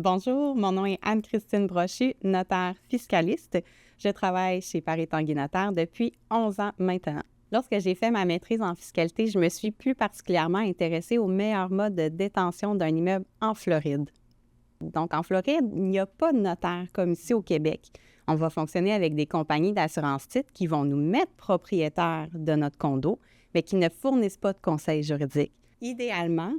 Bonjour, mon nom est Anne-Christine Brochu, notaire fiscaliste. Je travaille chez Paris Tanguy Notaire depuis 11 ans maintenant. Lorsque j'ai fait ma maîtrise en fiscalité, je me suis plus particulièrement intéressée au meilleur mode de détention d'un immeuble en Floride. Donc, en Floride, il n'y a pas de notaire comme ici au Québec. On va fonctionner avec des compagnies d'assurance-titres qui vont nous mettre propriétaires de notre condo, mais qui ne fournissent pas de conseil juridique. Idéalement,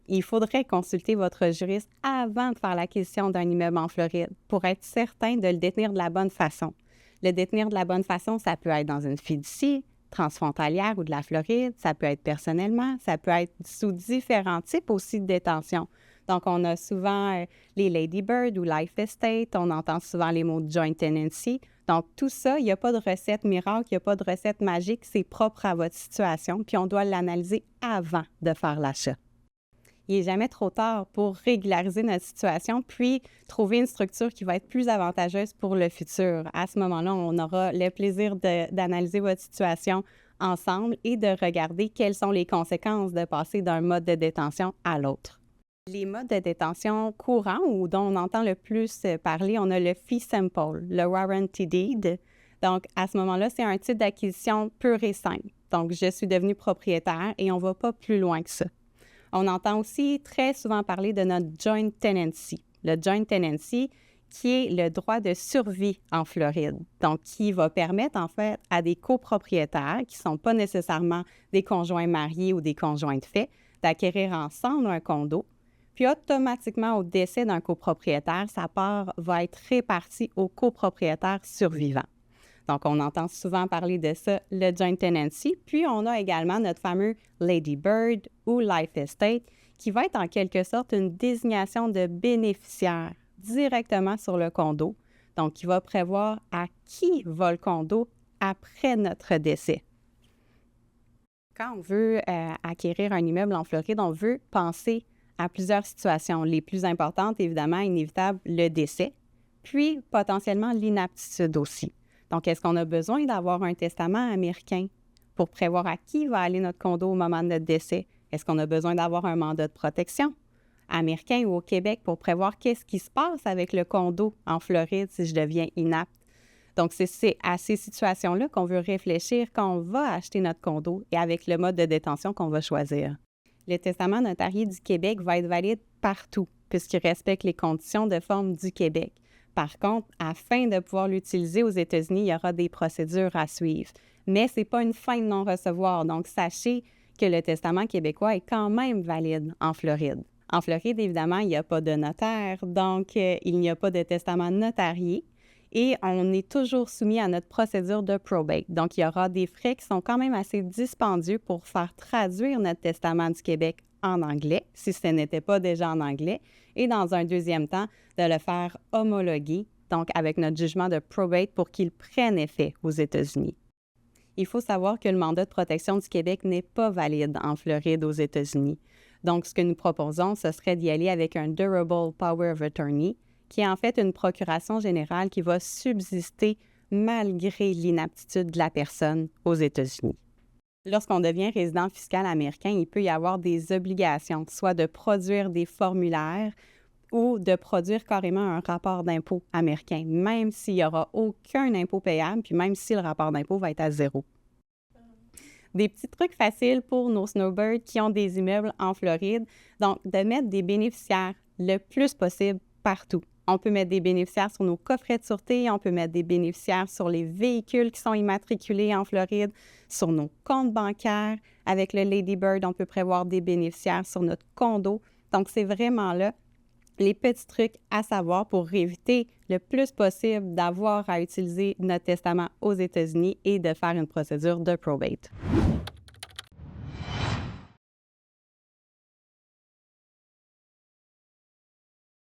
il faudrait consulter votre juriste avant de faire l'acquisition d'un immeuble en Floride pour être certain de le détenir de la bonne façon. Le détenir de la bonne façon, ça peut être dans une fiducie transfrontalière ou de la Floride, ça peut être personnellement, ça peut être sous différents types aussi de détention. Donc, on a souvent les Lady Bird ou Life Estate, on entend souvent les mots Joint Tenancy. Donc, tout ça, il n'y a pas de recette miracle, il n'y a pas de recette magique, c'est propre à votre situation, puis on doit l'analyser avant de faire l'achat. Il n'est jamais trop tard pour régulariser notre situation, puis trouver une structure qui va être plus avantageuse pour le futur. À ce moment-là, on aura le plaisir d'analyser votre situation ensemble et de regarder quelles sont les conséquences de passer d'un mode de détention à l'autre. Les modes de détention courants ou dont on entend le plus parler, on a le fee simple, le warranty deed. Donc, à ce moment-là, c'est un type d'acquisition pur et simple. Donc, je suis devenue propriétaire et on ne va pas plus loin que ça. On entend aussi très souvent parler de notre joint tenancy. Le joint tenancy, qui est le droit de survie en Floride. Donc, qui va permettre, en fait, à des copropriétaires qui ne sont pas nécessairement des conjoints mariés ou des conjoints de fait, d'acquérir ensemble un condo. Puis, automatiquement, au décès d'un copropriétaire, sa part va être répartie aux copropriétaires survivants. Donc, on entend souvent parler de ça, le joint tenancy. Puis, on a également notre fameux Lady Bird ou Life Estate, qui va être en quelque sorte une désignation de bénéficiaire directement sur le condo. Donc, qui va prévoir à qui va le condo après notre décès. Quand on veut acquérir un immeuble en Floride, on veut penser à plusieurs situations. Les plus importantes, évidemment, inévitable, le décès, puis potentiellement l'inaptitude aussi. Donc, est-ce qu'on a besoin d'avoir un testament américain pour prévoir à qui va aller notre condo au moment de notre décès? Est-ce qu'on a besoin d'avoir un mandat de protection américain ou au Québec pour prévoir qu'est-ce qui se passe avec le condo en Floride si je deviens inapte? Donc, c'est à ces situations-là qu'on veut réfléchir quand on va acheter notre condo et avec le mode de détention qu'on va choisir. Le testament notarié du Québec va être valide partout puisqu'il respecte les conditions de forme du Québec. Par contre, afin de pouvoir l'utiliser aux États-Unis, il y aura des procédures à suivre. Mais ce n'est pas une fin de non-recevoir. Donc, sachez que le testament québécois est quand même valide en Floride. En Floride, évidemment, il n'y a pas de notaire, donc il n'y a pas de testament notarié. Et on est toujours soumis à notre procédure de probate. Donc, il y aura des frais qui sont quand même assez dispendieux pour faire traduire notre testament du Québec en anglais, si ce n'était pas déjà en anglais, et dans un deuxième temps, de le faire homologuer, donc avec notre jugement de probate pour qu'il prenne effet aux États-Unis. Il faut savoir que le mandat de protection du Québec n'est pas valide en Floride aux États-Unis. Donc, ce que nous proposons, ce serait d'y aller avec un Durable Power of Attorney, qui est en fait une procuration générale qui va subsister malgré l'inaptitude de la personne aux États-Unis. Lorsqu'on devient résident fiscal américain, il peut y avoir des obligations, soit de produire des formulaires ou de produire carrément un rapport d'impôt américain, même s'il n'y aura aucun impôt payable, puis même si le rapport d'impôt va être à zéro. Des petits trucs faciles pour nos snowbirds qui ont des immeubles en Floride, donc de mettre des bénéficiaires le plus possible partout. On peut mettre des bénéficiaires sur nos coffrets de sûreté, on peut mettre des bénéficiaires sur les véhicules qui sont immatriculés en Floride, sur nos comptes bancaires. Avec le Lady Bird, on peut prévoir des bénéficiaires sur notre condo. Donc, c'est vraiment là les petits trucs à savoir pour éviter le plus possible d'avoir à utiliser notre testament aux États-Unis et de faire une procédure de probate.